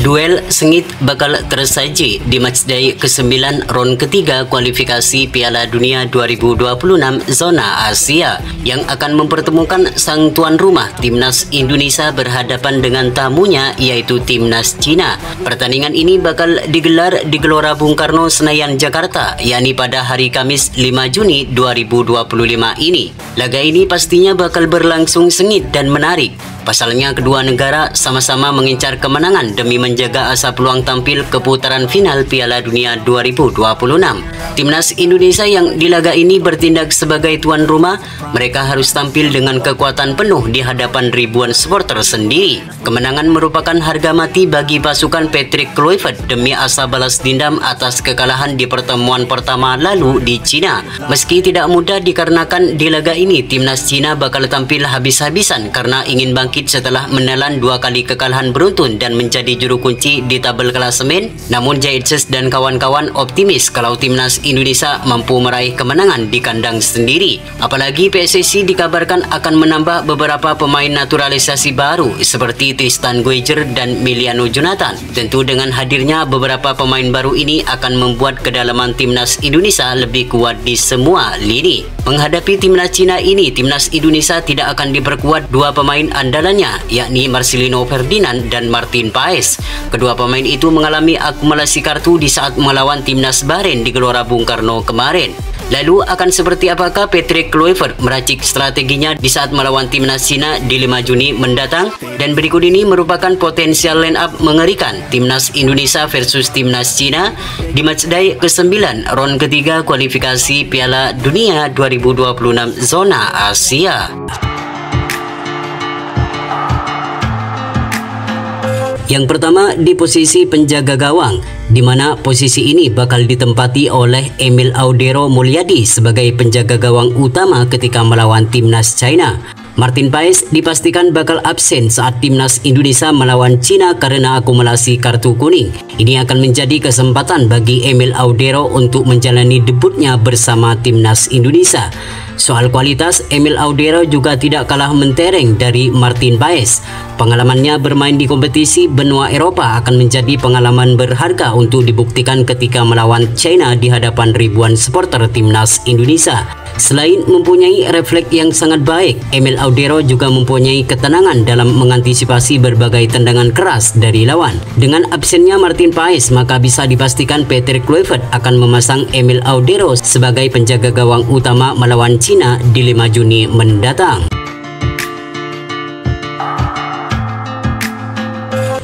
Duel sengit bakal tersaji di matchday ke-9 ronde ketiga kualifikasi Piala Dunia 2026 zona Asia yang akan mempertemukan sang tuan rumah Timnas Indonesia berhadapan dengan tamunya yaitu Timnas Cina. Pertandingan ini bakal digelar di Gelora Bung Karno, Senayan, Jakarta, yakni pada hari Kamis 5 Juni 2025 ini. Laga ini pastinya bakal berlangsung sengit dan menarik. Pasalnya kedua negara sama-sama mengincar kemenangan demi menjaga asa peluang tampil ke putaran final Piala Dunia 2026. Timnas Indonesia yang di laga ini bertindak sebagai tuan rumah, mereka harus tampil dengan kekuatan penuh di hadapan ribuan supporter sendiri. Kemenangan merupakan harga mati bagi pasukan Patrick Kluivert demi asa balas dendam atas kekalahan di pertemuan pertama lalu di Cina. Meski tidak mudah dikarenakan di laga ini Timnas Cina bakal tampil habis-habisan karena ingin bangkit setelah menelan 2 kali kekalahan beruntun dan menjadi juru kunci di tabel klasemen. Namun Jaidses dan kawan-kawan optimis kalau Timnas Indonesia mampu meraih kemenangan di kandang sendiri. Apalagi PSSI dikabarkan akan menambah beberapa pemain naturalisasi baru seperti Tristan Guejer dan Miliano Jonathan. Tentu dengan hadirnya beberapa pemain baru ini akan membuat kedalaman Timnas Indonesia lebih kuat di semua lini. Menghadapi Timnas Cina ini, Timnas Indonesia tidak akan diperkuat 2 pemain andalannya, yakni Marcelino Ferdinand dan Martin Paes. Kedua pemain itu mengalami akumulasi kartu di saat melawan Timnas Bahrain di Gelora Bung Karno kemarin. Lalu akan seperti apakah Patrick Kluivert meracik strateginya di saat melawan Timnas Cina di 5 Juni mendatang? Dan berikut ini merupakan potensial line up mengerikan Timnas Indonesia versus Timnas Cina di matchday ke-9 ronde ketiga kualifikasi Piala Dunia 2026 zona Asia. Yang pertama di posisi penjaga gawang, di mana posisi ini bakal ditempati oleh Emil Audero Mulyadi sebagai penjaga gawang utama ketika melawan Timnas China. Martin Paes dipastikan bakal absen saat Timnas Indonesia melawan Cina karena akumulasi kartu kuning. Ini akan menjadi kesempatan bagi Emil Audero untuk menjalani debutnya bersama Timnas Indonesia. Soal kualitas, Emil Audero juga tidak kalah mentereng dari Martin Paes. Pengalamannya bermain di kompetisi benua Eropa akan menjadi pengalaman berharga untuk dibuktikan ketika melawan China di hadapan ribuan supporter Timnas Indonesia. Selain mempunyai refleks yang sangat baik, Emil Audero juga mempunyai ketenangan dalam mengantisipasi berbagai tendangan keras dari lawan. Dengan absennya Martin Paes, maka bisa dipastikan Patrick Kluivert akan memasang Emil Audero sebagai penjaga gawang utama melawan Cina di 5 Juni mendatang.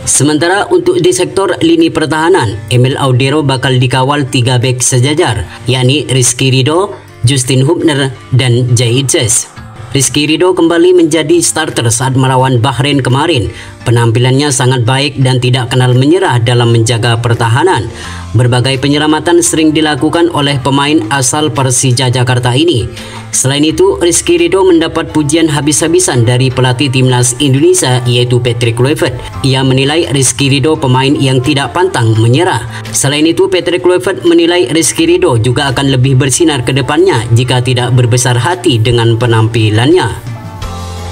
Sementara untuk di sektor lini pertahanan, Emil Audero bakal dikawal 3 bek sejajar, yakni Rizky Ridho, Justin Hubner, dan Jaidses. Rizky Ridho kembali menjadi starter saat melawan Bahrain kemarin. Penampilannya sangat baik dan tidak kenal menyerah dalam menjaga pertahanan. Berbagai penyelamatan sering dilakukan oleh pemain asal Persija Jakarta ini. Selain itu, Rizky Ridho mendapat pujian habis-habisan dari pelatih Timnas Indonesia yaitu Patrick Kluivert. Ia menilai Rizky Ridho pemain yang tidak pantang menyerah. Selain itu, Patrick Kluivert menilai Rizky Ridho juga akan lebih bersinar ke depannya jika tidak berbesar hati dengan penampilannya.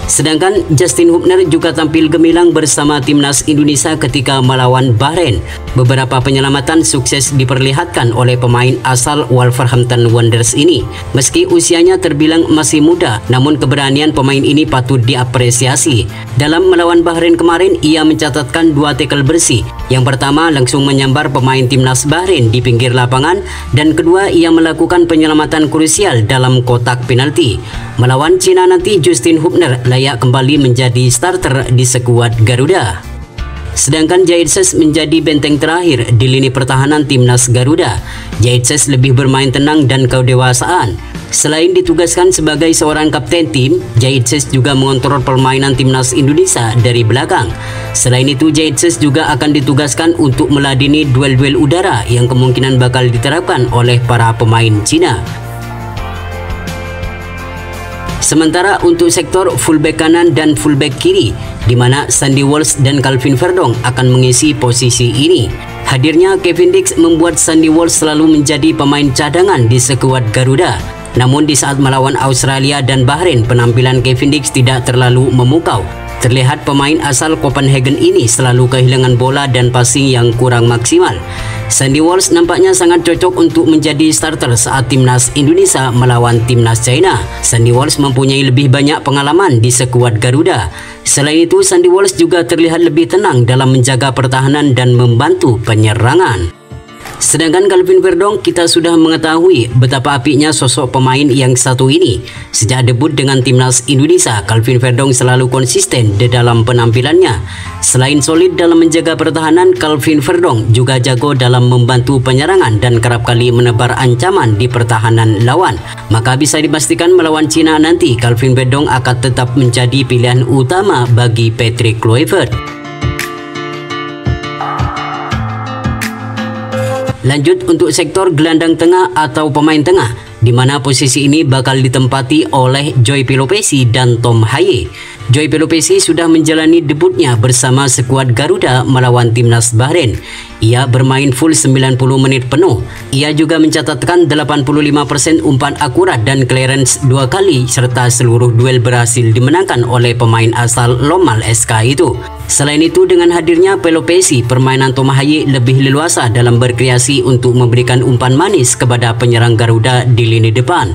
Sedangkan Justin Hubner juga tampil gemilang bersama Timnas Indonesia ketika melawan Bahrain. Beberapa penyelamatan sukses diperlihatkan oleh pemain asal Wolverhampton Wanderers ini. Meski usianya terbilang masih muda, namun keberanian pemain ini patut diapresiasi. Dalam melawan Bahrain kemarin, ia mencatatkan 2 tackle bersih. Yang pertama langsung menyambar pemain Timnas Bahrain di pinggir lapangan, dan kedua ia melakukan penyelamatan krusial dalam kotak penalti. Melawan Cina nanti, Justin Hubner layak kembali menjadi starter di skuad Garuda. Sedangkan Jaidses menjadi benteng terakhir di lini pertahanan Timnas Garuda. Jaidses lebih bermain tenang dan kedewasaan. Selain ditugaskan sebagai seorang kapten tim, Jaidses juga mengontrol permainan Timnas Indonesia dari belakang. Selain itu, Jaidses juga akan ditugaskan untuk meladeni duel-duel udara yang kemungkinan bakal diterapkan oleh para pemain Cina. Sementara untuk sektor fullback kanan dan fullback kiri, di mana Sandy Walsh dan Calvin Verdong akan mengisi posisi ini. Hadirnya Kevin Dix membuat Sandy Walsh selalu menjadi pemain cadangan di skuad Garuda. Namun di saat melawan Australia dan Bahrain, penampilan Kevin Dix tidak terlalu memukau. Terlihat pemain asal Copenhagen ini selalu kehilangan bola dan passing yang kurang maksimal. Sandy Walsh nampaknya sangat cocok untuk menjadi starter saat timnas Indonesia melawan timnas China. Sandy Walsh mempunyai lebih banyak pengalaman di skuad Garuda. Selain itu, Sandy Walsh juga terlihat lebih tenang dalam menjaga pertahanan dan membantu penyerangan. Sedangkan Calvin Verdong, kita sudah mengetahui betapa apiknya sosok pemain yang satu ini. Sejak debut dengan timnas Indonesia, Calvin Verdong selalu konsisten di dalam penampilannya. Selain solid dalam menjaga pertahanan, Calvin Verdong juga jago dalam membantu penyerangan dan kerap kali menebar ancaman di pertahanan lawan. Maka bisa dipastikan melawan Cina nanti, Calvin Verdong akan tetap menjadi pilihan utama bagi Patrick Kluivert. Lanjut untuk sektor gelandang tengah atau pemain tengah, di mana posisi ini bakal ditempati oleh Joy Pelopessy dan Tom Haye. Joy Pelopessy sudah menjalani debutnya bersama skuad Garuda melawan timnas Bahrain. Ia bermain full 90 menit penuh. Ia juga mencatatkan 85% umpan akurat dan clearance 2 kali serta seluruh duel berhasil dimenangkan oleh pemain asal Lomal SK itu. Selain itu, dengan hadirnya Pelopessy, permainan Tom Haye lebih leluasa dalam berkreasi untuk memberikan umpan manis kepada penyerang Garuda di lini depan.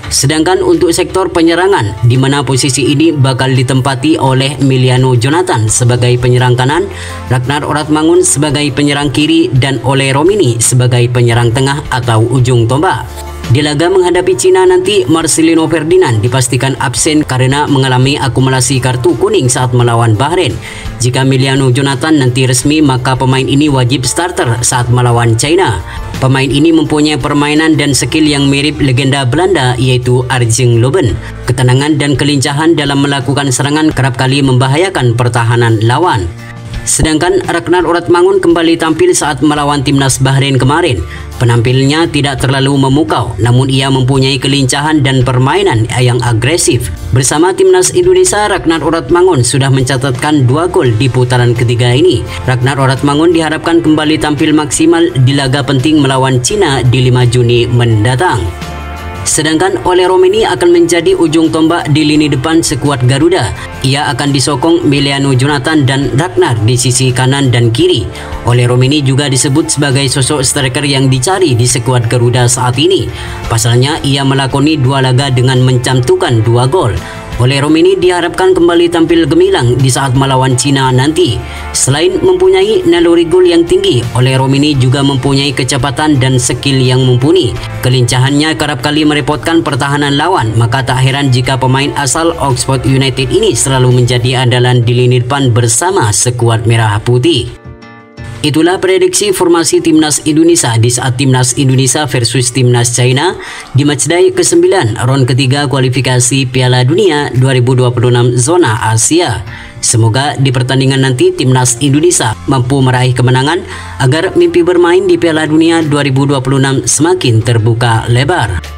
Sedangkan untuk sektor penyerangan, di mana posisi ini bakal ditempati oleh Emiliano Jonathan sebagai penyerang kanan, Ragnar Oratmangun sebagai penyerang kiri, dan Ole Romini sebagai penyerang tengah atau ujung tombak. Di laga menghadapi Cina nanti, Marcelino Ferdinand dipastikan absen karena mengalami akumulasi kartu kuning saat melawan Bahrain. Jika Emiliano Jonathan nanti resmi, maka pemain ini wajib starter saat melawan China. Pemain ini mempunyai permainan dan skill yang mirip legenda Belanda, yaitu Arjen Robben. Ketenangan dan kelincahan dalam melakukan serangan kerap kali membahayakan pertahanan lawan. Sedangkan Ragnar Oratmangun kembali tampil saat melawan timnas Bahrain kemarin. Penampilannya tidak terlalu memukau, namun ia mempunyai kelincahan dan permainan yang agresif. Bersama timnas Indonesia, Ragnar Oratmangun sudah mencatatkan 2 gol di putaran ketiga ini. Ragnar Oratmangun diharapkan kembali tampil maksimal di laga penting melawan Cina di 5 Juni mendatang. Sedangkan Ole Romini akan menjadi ujung tombak di lini depan skuad Garuda. Ia akan disokong Emiliano Jonathan dan Ragnar di sisi kanan dan kiri. Ole Romini juga disebut sebagai sosok striker yang dicari di skuad Garuda saat ini. Pasalnya, ia melakoni 2 laga dengan mencantumkan 2 gol. Ole Romini diharapkan kembali tampil gemilang di saat melawan Cina nanti. Selain mempunyai naluri gol yang tinggi, Ole Romini juga mempunyai kecepatan dan skill yang mumpuni. Kelincahannya kerap kali merepotkan pertahanan lawan, maka tak heran jika pemain asal Oxford United ini selalu menjadi andalan di lini depan bersama skuad merah putih. Itulah prediksi formasi timnas Indonesia di saat timnas Indonesia versus timnas China di matchday ke-9 ron ketiga kualifikasi Piala Dunia 2026 zona Asia. Semoga di pertandingan nanti timnas Indonesia mampu meraih kemenangan agar mimpi bermain di Piala Dunia 2026 semakin terbuka lebar.